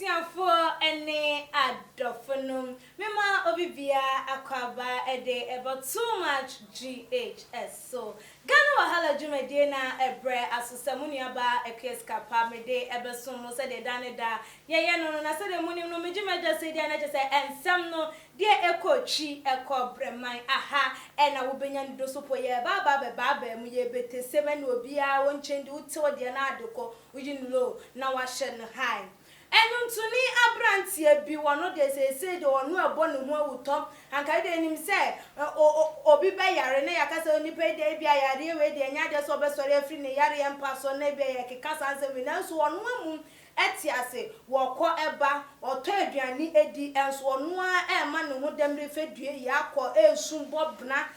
for any adoptionum. Mema obibia akwaba ede about too much GHS. So Ghana wahala jumede na ebre asusamuni aba ekweska pa mede ebesumo se de daneda ye no na se de muni no mejumeja se de na je se ensem no de ekochi ekobremai aha ena wo benya ndo sopo ye baba mu ye bete semani obia won chendi uto de na adoko ujinlo na wa hye no high Enuntuni abrantie bi wono de se de onu ebo ne ho awutom anka de nim se obi be yare ne yakasa onipa de bia yare we de nya de so be sore afri ne yare empa so ne be ye keka sanse we na so onu amu etiase woko eba oto aduani edi enso onu a ema ne ho demre fedue yakọ esumbo bna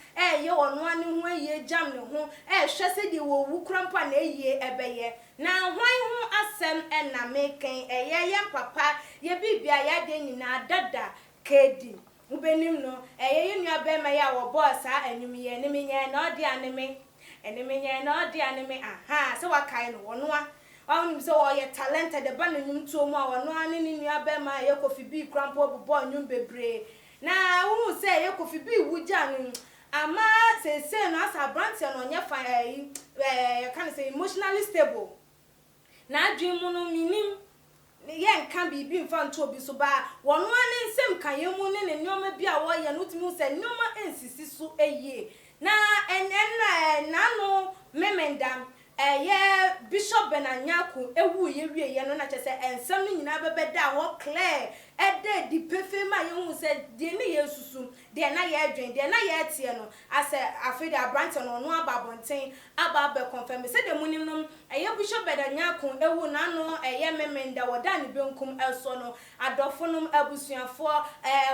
ye onu ane ho ye jam ne ho hwese de wo wu krampa na eye ebeye na hwan ho asem na meken ye papa ye bibia ya de nyina dada kedi ubenim no ye nua be ma ya wo boss a anwum ye ne menye na odi aneme enemenye na odi aneme aha se wakai no wono a so ye talented the ban nyum to mu a wono ane ne nua be ma ye kofi bi krampo bobo nyum bebre na wu se ye kofi bi wuja no ama se no asa branch no nya fa can say emotionally stable na dream no minim ye nka bibi mfa nto obi so ba wono ane nsem kan ye mu ne nyoma bi a wo ye no tumi se nyoma ensisi so eye na na no memendam ye bishop benanyaku ewu ye wie ye no na chese ensem no nyina bebeda ho clear ede di pefema ye hu se de ne yesusu de na ye adwen de na ye tie no ase afede abranch no no ababonten aba be confirm se de munim no ye bishop benanyaku ewu na no ye memenda woda ne benkum eso no adofonum abusuafo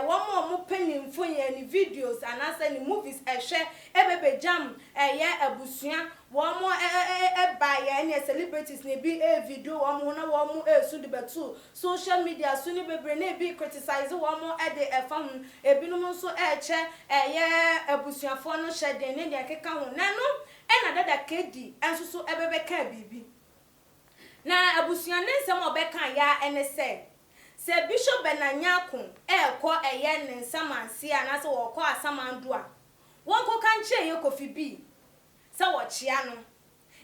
wo mo penimfo ye ni videos anasa ni movies ehwe ebebe jam ye abusua wo mo ba ye ne celebrities ne bi video wo mo na wo mo esu de betu social media so ni bebre ne bi criticize wo mo de efam ebinum so eche ye abusuafo no hyede ne de keka ho na no na dada kedi enso so ebebe ka bibi na abusua ne nsem obeka ya ene se bishop benanyaku ekọ eye ne nsamanse ana se wo kọ asamandu a won ko kanche ye kofi bi se wo chia no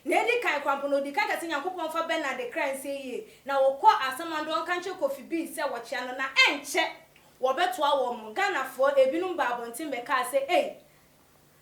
na edi kan kwampo no di kan kase nyankopon fa benade kran se ye na wo kọ asamandu on kanche kofi bi se wo chia no na enche wo beto awo mo Ghana fo ebinum ba abontin be ka se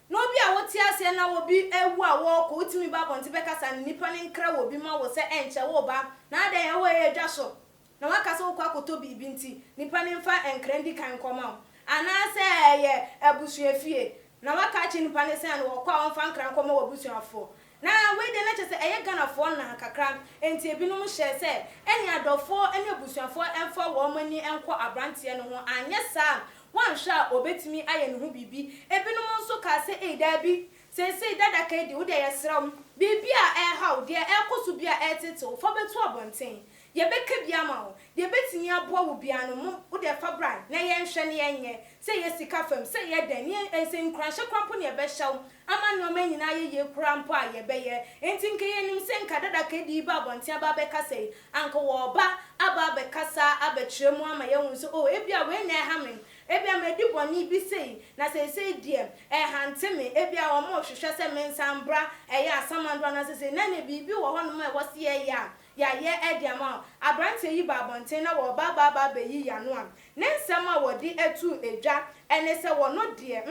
no bi a woti ase na wo bi ewu a wo ko utimi ba abontin be ka sa nipa ne nkra wo bi ma wo se enche wo ba na da ye wo ye dwa so na waka so kwa koto bibi nti nipa ne mfa enkrendi kan koma ana se ye abusuafie na waka chi nipa ne se na wo kwa mfa nkran koma wo abusuafo na we de na chese eye Ghana fo na kakra enti ebinum hye se eni adofo eni abusuafo emfa wo mani enko abrantie no ho anye sa wan hwa obetimi aye ne ho bibi ebinum nso ka se da bi se dada ka di wo de yesram bibi a ha wo de ekosu bi a etete fo betu abonten ye beka bia ma wo ye betini aboa wo bia no mo wo de fa bran na ye nhwe ne yenye se ye sika fam se ye dan ye ense nkranhye krampo ne ye be hyew ama no manyina ye krampo a ye be ye enti nke ye nim se nka dada ka di ba bonte aba be kasa anka wo ba aba be kasa abetwemu ama ye hu so ebia we na ha men ebia medi boni bi sei na sei die hanteme ebia wo mo hwehwe se mensambra ya asamandwa na se na ne bibi wo ho no ma wo se ya ye ediama abrante yi babonten na wo ba be yi ya no am ne nsem a wodi etu edwa ene se wo no de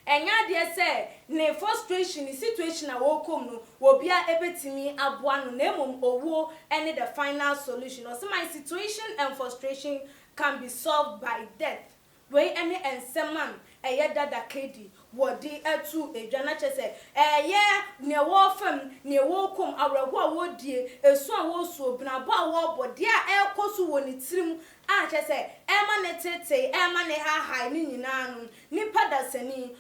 enya de se ne frustration situation a wo kom no wo bia ebetimi aboa no na emom owo ene the final solution or so my situation and frustration can be solved by death we any enseman dada kedi wodi etu edwana chese ye ne wo fam ne wo kom awrago a wo die esu a wo su obinabo a wo bode a ekosu woni tirim a chese ema ne tete ema ne ha ni nyina no nipa dasani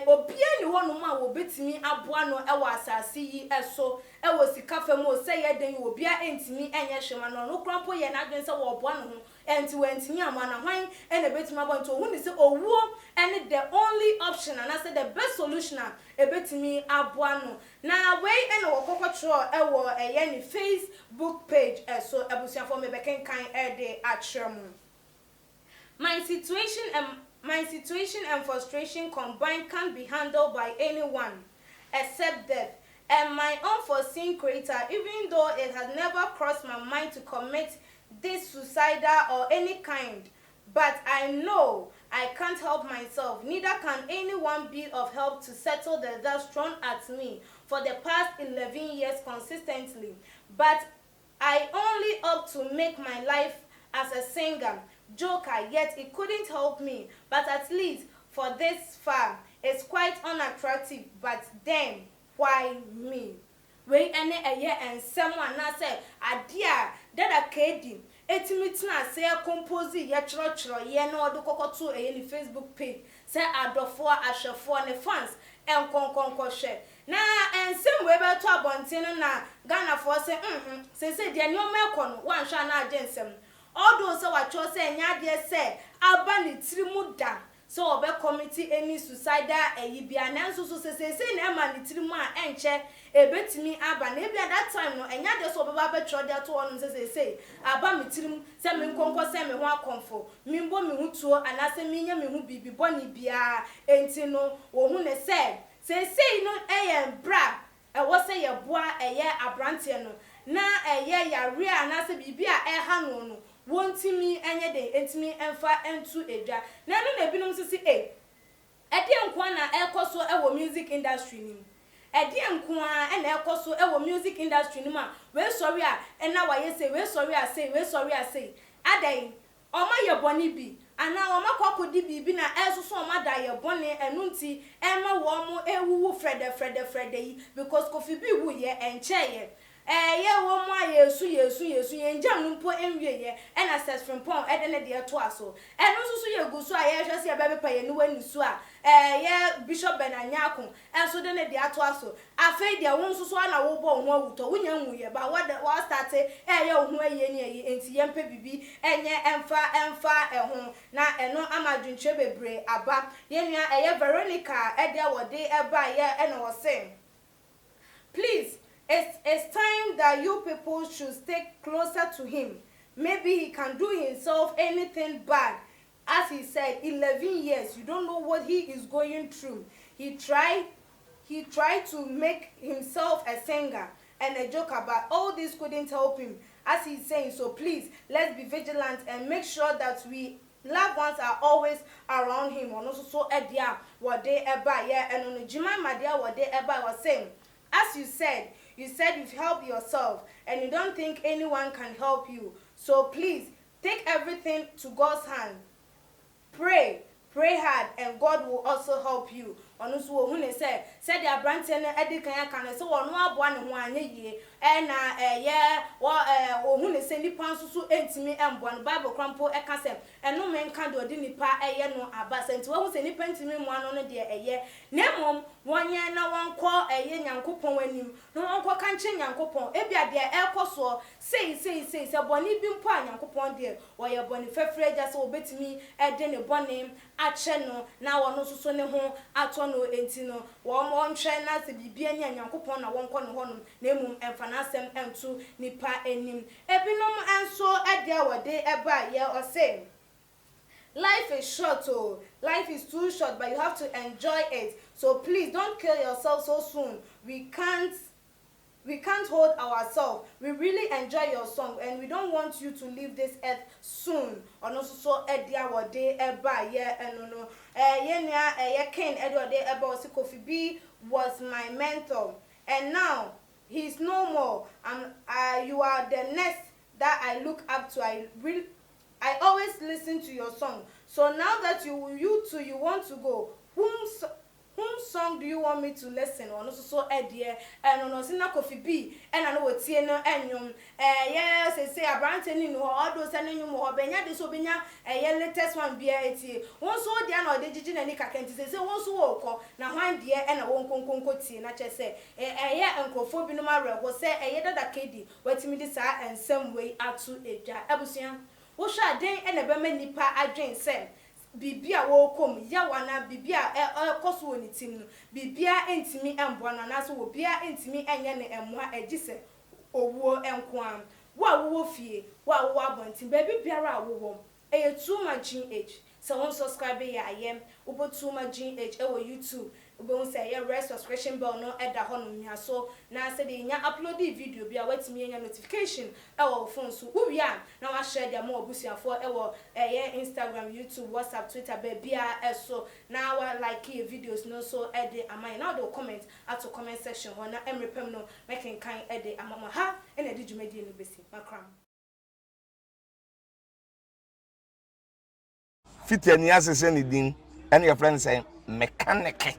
obia ni wo no ma wo betimi aboa no ewo asase yi eso ewo sika fam o se ye den obia entimi enye hwema no no krampo ye na adwen se wo boa no ho enti wentimi amana hwan ene betimi abonto hu ni se owuo ene the only option and na say the best solution ebetimi aboa no na we ene wo kokotro ewo eye ni Facebook page so abusuafo me bekenkan de atremu. My situation and frustration combined can't be handled by anyone except death and my unforeseen creator, even though it had never crossed my mind to commit this suicidal or any kind. But I know I can't help myself. Neither can anyone be of help to settle the dust thrown at me for the past 11 years consistently. But I only hope to make my life as a singer, joker, yet it couldn't help me. But at least for this far, it's quite unattractive. But then, why me? We ene eye and someone na say adia Dada kedi etimitina say compose ye chro ye na odo kokoto eye ni Facebook page say adofo ahwefo ne fans enkonkonko hwe na ensem we be to abontin na Ghana for say de ne o meko no wan hwa na agensem odo say wacho say nya de say aba ne tirimu da so obe committee any suicidal bia na nso so say na ema ne tirimu a enche ebetimi aba na bia that time no enya de so obeba be tro de to onu say aba me tirimu say me nkonko say me ho akonfo me mbo me hu tuo anase me nya me hu bibi boni bia enti no wo hu ne say no bra wo say ye boa abrante no na yare anase bibi a ha no wontimi enye de entimi emfa entu edwa na no na binum sisi ede nkwa na ekoso ewo music industry ni ede nkwa na ekoso ewo music industry ni ma we sorry a na wa yese we sorry a say adai oma ye boni bi ana oma kokodi bibi na esusu oma da ye boni enunti ema wo mu ewuwu frede yi because kofi bi wu ye enche ye ye wo mu ayesu ye njam mpo enwie ye and access from pon ede ne de to aso enu susu ye gusu a ye hwese ye bebe pa ye ni wani su a ye bishop benanyako enso de ne de to aso afei de won susu na wo bo ho awuto wunya hu ye ba wa start ye hu aye ni enti ye mpe bibi enye emfa ehun na eno amadwunche bebre aba ye nua Veronica ede wode eba ye eno wo say please it's time that you people should stick closer to him. Maybe he can do himself anything bad. As he said, 11 years, you don't know what he is going through. He tried to make himself a singer and a joker, but all this couldn't help him. As he's saying, so please, let's be vigilant and make sure that we loved ones are always around him. And also so edia what they eba yeah and on Jima Madia what they eba was saying. As you said you've helped yourself and you don't think anyone can help you. So please take everything to God's hand. Pray hard and God will also help you. Onu so hu ne said the abrante no edikan aka ne so wonu aboa ne ho anye yie na hu ne se nipa nso so entimi emboa no Bible krampo eka se eno men kan de odi nipa no abasa enti wo hu se nipa entimi mo ano no de nemom wonye na wonko nyankopon wanim no wonko kanche nyankopon ebia de ekoso sei se boni bi mpo nyankopon de wo ye boni fefre ja se obetimi de ne boni ache no na wono so ne ho ato no enti no wo mo ntwe na se bibia nya nyankopon na wonko ne honum na emum emfa na asem entu nipa enim ebinom enso ade awode eba ye o say life is short, oh. Life is too short, but you have to enjoy it. So please don't kill yourself so soon. We can't hold ourselves. We really enjoy your song and we don't want you to leave this earth soon. Or no so edia what day eba yeah and no Ken Edward day eba Kofi B was my mentor and now he's no more. You are the next that I look up to. I always listen to your song. So now that you want to go, whom song do you want me to listen? Or no so idea and no sina Kofi B and I know what tie no enyum say abrante ni no all those enyum ho benya de so benya latest one bia etie won so dia na ode gigi na ni kakenti say won so wo kọ na hwan de e na won konkonko tie na che say enkofo bi no ma reho say Dada kedi watimi di sa ensem wei atu edwa abusuan wo hwa den e na be ma nipa adwen say bibia wo kom ya wana bibia koso woni tim no bibia entimi embo na na so wo bia entimi enye ne emmoa agise owuo enkoam wo fie wo abontin baby biara wo eye too much GH so won subscribe ya ayem ubo too much GH ewo YouTube ubo say ya rest subscription bell no eda hono nya so na say de nya upload video bia watimi enya notification ewo phone so wo bia na wa share dia mo obusuafo ewo Instagram, YouTube, WhatsApp, Twitter bia eso na wa like your videos no so ede amai na do comment at the comment section na emrepem no making kind ede amama ha ene di djumedi no besi makram Fiti ni asese ni din ene your friend say mechanic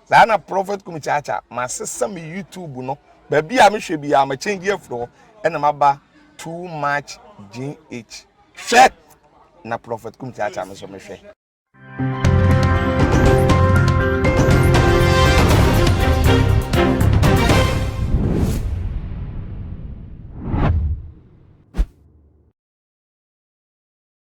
na prophet kumichacha ma sesa me YouTube no ba bia me hwe bia ma change afro ene maba too much GH hwe na prophet kumichacha me so me hwe